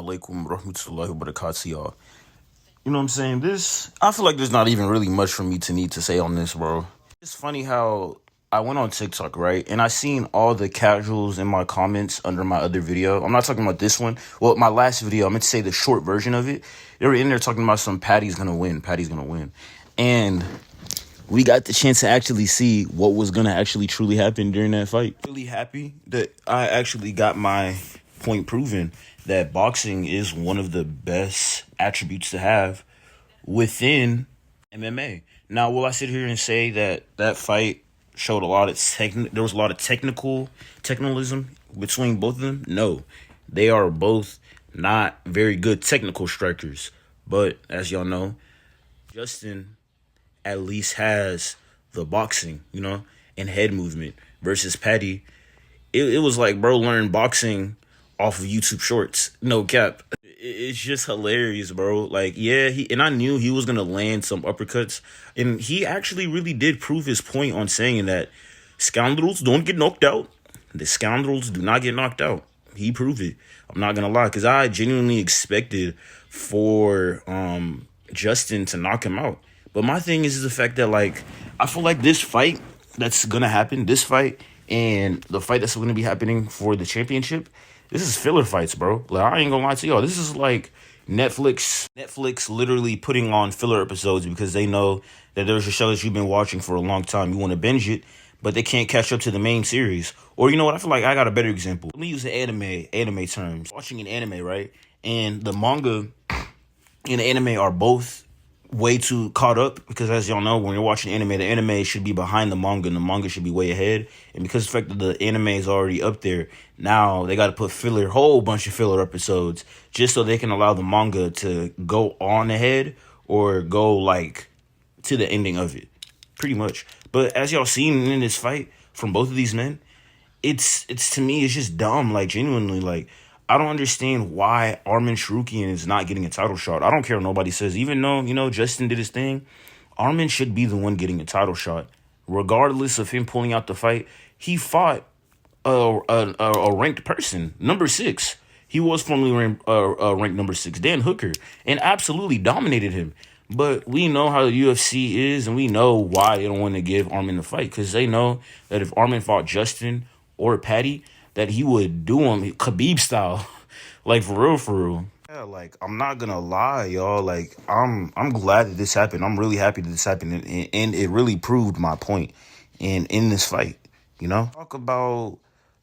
alaikum rahmatullahi wa barakatuh, y'all. You know what I'm saying? I feel like there's not even really much for me to need to say on this, bro. It's funny how I went on TikTok, right? And I seen all the casuals in my comments under my other video. I'm not talking about this one. Well, my last video, I meant to say the short version of it. They were in there talking about Paddy's gonna win. Paddy's gonna win. And we got the chance to actually see what was gonna actually truly happen during that fight. Really happy that I actually got my point proven that boxing is one of the best attributes to have within MMA. Now, will I sit here and say that that fight showed a lot of there was a lot of technicalism between both of them? No, they are both not very good technical strikers. But as y'all know, Justin at least has the boxing, and head movement versus Paddy. It was like bro learned boxing off of YouTube Shorts. No cap. It's just hilarious, bro. Like, yeah, and I knew he was gonna land some uppercuts, and he actually really did prove his point on saying that scoundrels don't get knocked out. The scoundrels do not get knocked out. He proved it. I'm not gonna lie, because I genuinely expected for Justin to knock him out. But my thing is the fact that, like, I feel like this fight that's gonna happen, this fight and the fight that's gonna be happening for the championship, this is filler fights, bro. Like, I ain't gonna lie to y'all. This is like Netflix literally putting on filler episodes because they know that there's a show that you've been watching for a long time. You want to binge it, but they can't catch up to the main series. Or you know what? I feel like I got a better example. Let me use the anime terms. Watching an anime, right? And the manga and the anime are both way too caught up because, as y'all know, when you're watching anime, the anime should be behind the manga and the manga should be way ahead. And because the fact that the anime is already up there, now they got to put whole bunch of filler episodes just so they can allow the manga to go on ahead or go like to the ending of it, pretty much. But as y'all seen in this fight from both of these men, it's to me, it's just dumb. Like, genuinely, like, I don't understand why Arman Sharukian is not getting a title shot. I don't care what nobody says. Even though, Justin did his thing, Arman should be the one getting a title shot. Regardless of him pulling out the fight, he fought a ranked person, number 6. He was formerly ranked number 6, Dan Hooker, and absolutely dominated him. But we know how the UFC is, and we know why they don't want to give Arman the fight, because they know that if Arman fought Justin or Paddy, that he would do him Khabib style, like for real. Yeah, like, I'm not gonna lie, y'all. Like, I'm glad that this happened. I'm really happy that this happened, and it really proved my point in this fight. Talk about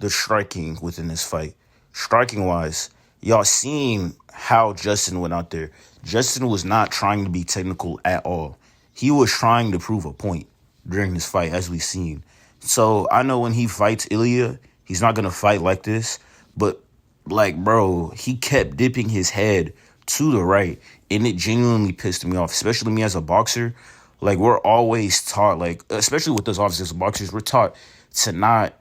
the striking within this fight. Striking wise, y'all seen how Justin went out there. Justin was not trying to be technical at all. He was trying to prove a point during this fight, as we've seen. So I know when he fights Ilya, he's not gonna fight like this, but like, bro, he kept dipping his head to the right, and it genuinely pissed me off, especially me as a boxer. Like, we're always taught, like, especially with us officers as boxers, we're taught to not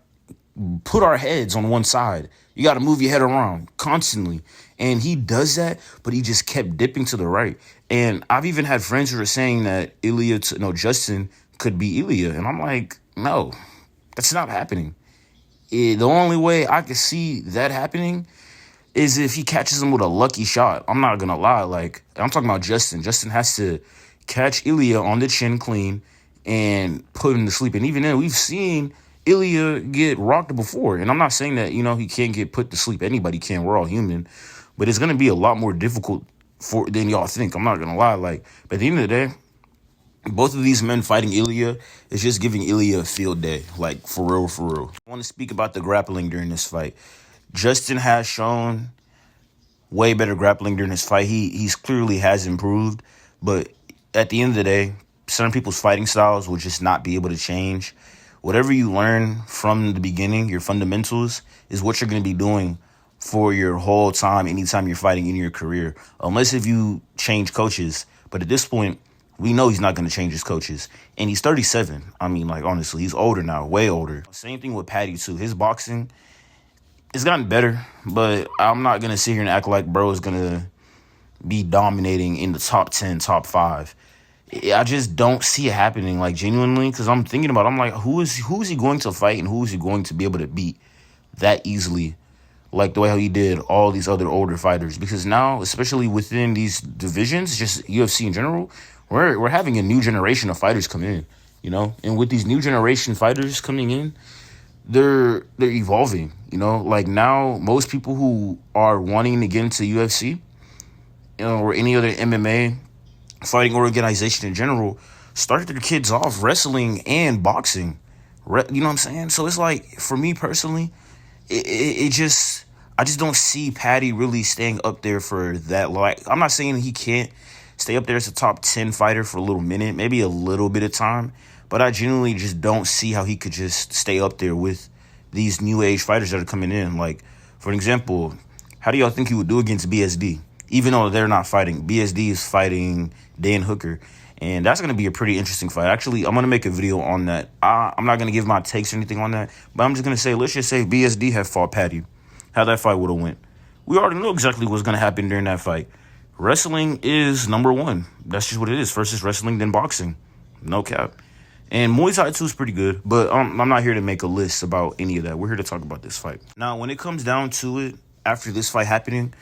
put our heads on one side. You got to move your head around constantly. And he does that, but he just kept dipping to the right. And I've even had friends who are saying that Justin could be Ilya. And I'm like, no, that's not happening. The only way I could see that happening is if he catches him with a lucky shot. I'm not going to lie. Like, I'm talking about Justin. Justin has to catch Ilya on the chin clean and put him to sleep. And even then, we've seen Ilya get rocked before. And I'm not saying that, he can't get put to sleep. Anybody can. We're all human. But it's going to be a lot more difficult than y'all think. I'm not going to lie. Like, but at the end of the day, both of these men fighting Ilya is just giving Ilya a field day. Like, for real. I want to speak about the grappling during this fight. Justin has shown way better grappling during this fight. He's clearly has improved. But at the end of the day, certain people's fighting styles will just not be able to change. Whatever you learn from the beginning, your fundamentals, is what you're going to be doing for your whole time, anytime you're fighting in your career. Unless if you change coaches. But at this point, we know he's not going to change his coaches. And he's 37. I mean, like, honestly, he's older now, way older. Same thing with Paddy, too. His boxing has gotten better, but I'm not going to sit here and act like bro is going to be dominating in the top 10, top 5. I just don't see it happening, like, genuinely, because I'm thinking about it. I'm like, who is he going to fight and who is he going to be able to beat that easily? like the way how he did all these other older fighters. Because now, especially within these divisions, just UFC in general, we're having a new generation of fighters come in, and with these new generation fighters coming in, they're evolving, like now most people who are wanting to get into UFC, or any other MMA fighting organization in general, start their kids off wrestling and boxing. You know what I'm saying? So it's like, for me personally, I just don't see Paddy really staying up there for that. Like, I'm not saying he can't stay up there as a top 10 fighter for a little minute, maybe a little bit of time, but I genuinely just don't see how he could just stay up there with these new age fighters that are coming in. Like, for an example, how do y'all think he would do against BSD? Even though they're not fighting, BSD is fighting Dan Hooker, and that's going to be a pretty interesting fight. Actually, I'm going to make a video on that. I'm not going to give my takes or anything on that, but I'm just going to say, let's just say BSD had fought Paddy, how that fight would have went. We already know exactly what's going to happen during that fight. Wrestling is number one. That's just what it is. First is wrestling, then boxing. No cap. And Muay Thai too is pretty good, but I'm not here to make a list about any of that. We're here to talk about this fight. Now, when it comes down to it, after this fight happening,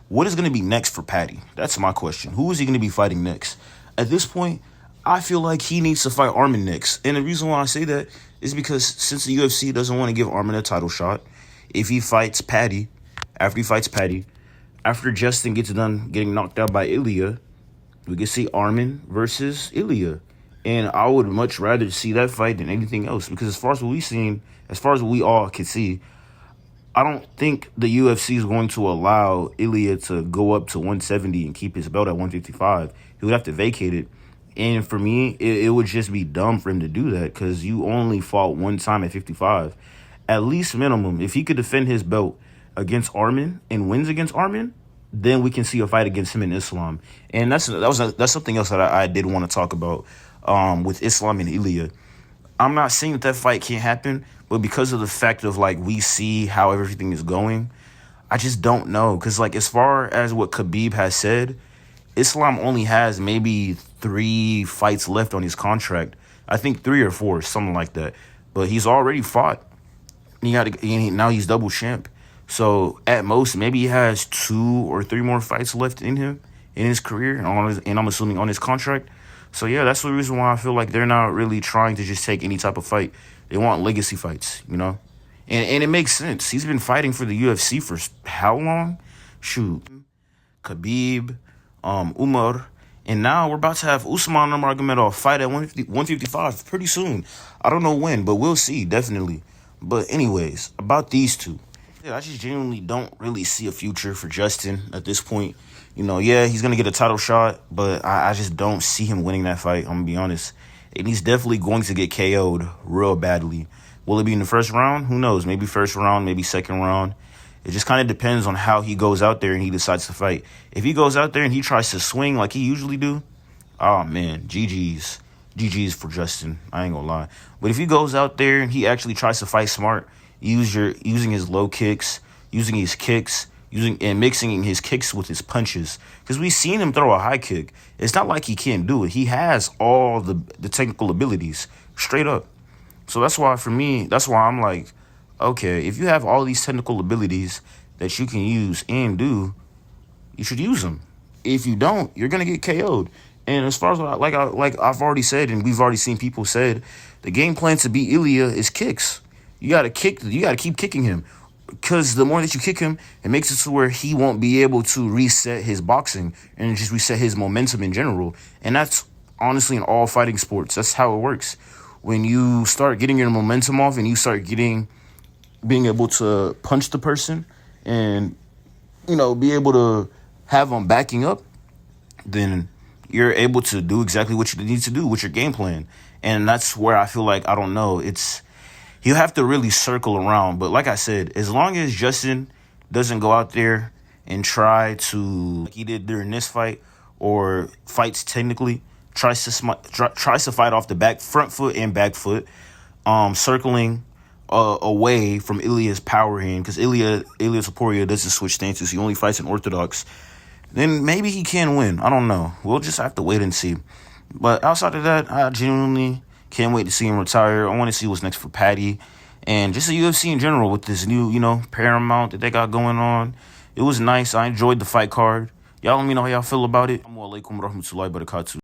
what is going to be next for Paddy? That's my question. Who is he going to be fighting next? At this point, I feel like he needs to fight Armin next. And the reason why I say that is because since the UFC doesn't want to give Armin a title shot, if he fights Paddy, after Justin gets done getting knocked out by Ilya, we can see Armin versus Ilya. And I would much rather see that fight than anything else. Because as far as what we all can see, I don't think the UFC is going to allow Ilya to go up to 170 and keep his belt at 155. He would have to vacate it. And for me, it would just be dumb for him to do that, because you only fought one time at 55. At least minimum, if he could defend his belt against Armin and wins against Armin, then we can see a fight against him in Islam. And that's something else that I did want to talk about with Islam and Ilya. I'm not saying that fight can't happen, but because of the fact of, like, we see how everything is going, I just don't know. Because, like, as far as what Khabib has said, Islam only has maybe 3 fights left on his contract. I think 3 or 4, something like that. But he's already fought. Now he's double champ. So at most, maybe he has 2 or 3 more fights left in him in his career, and I'm assuming on his contract. So yeah, that's the reason why I feel like they're not really trying to just take any type of fight. They want legacy fights, And it makes sense. He's been fighting for the UFC for how long? Shoot. Khabib, Umar, and now we're about to have Usman Nurmagomedov fight at 155 pretty soon. I don't know when, but we'll see, definitely. But anyways, about these two. Yeah, I just genuinely don't really see a future for Justin at this point. Yeah, he's going to get a title shot, but I just don't see him winning that fight, I'm going to be honest. And he's definitely going to get KO'd real badly. Will it be in the first round? Who knows? Maybe first round, maybe second round. It just kind of depends on how he goes out there and he decides to fight. If he goes out there and he tries to swing like he usually do, oh, man, GG's. GG's for Justin. I ain't going to lie. But if he goes out there and he actually tries to fight smart, using his low kicks, using his kicks, and mixing his kicks with his punches. Because we've seen him throw a high kick. It's not like he can't do it. He has all the technical abilities, straight up. So that's why, for me, I'm like, okay, if you have all these technical abilities that you can use and do, you should use them. If you don't, you're going to get KO'd. And as far as, like I've already said, and we've already seen people said, the game plan to beat Ilya is kicks. You got to keep kicking him. Because the more that you kick him, it makes it to where he won't be able to reset his boxing and just reset his momentum in general. And that's honestly in all fighting sports. That's how it works. When you start getting your momentum off and you start being able to punch the person and, be able to have them backing up, then you're able to do exactly what you need to do with your game plan. And that's where I feel like, I don't know, you have to really circle around. But like I said, as long as Justin doesn't go out there and try to, like he did during this fight, or fights technically, tries to fight off the front foot and back foot, circling away from Ilya's power hand, because Ilya Topuria doesn't switch stances. He only fights in orthodox. Then maybe he can win. I don't know. We'll just have to wait and see. But outside of that, I genuinely can't wait to see him retire. I want to see what's next for Paddy. and just the UFC in general with this new, Paramount that they got going on. It was nice. I enjoyed the fight card. Y'all let me know how y'all feel about it. Assalamu alaikum warahmatullahi wabarakatuh.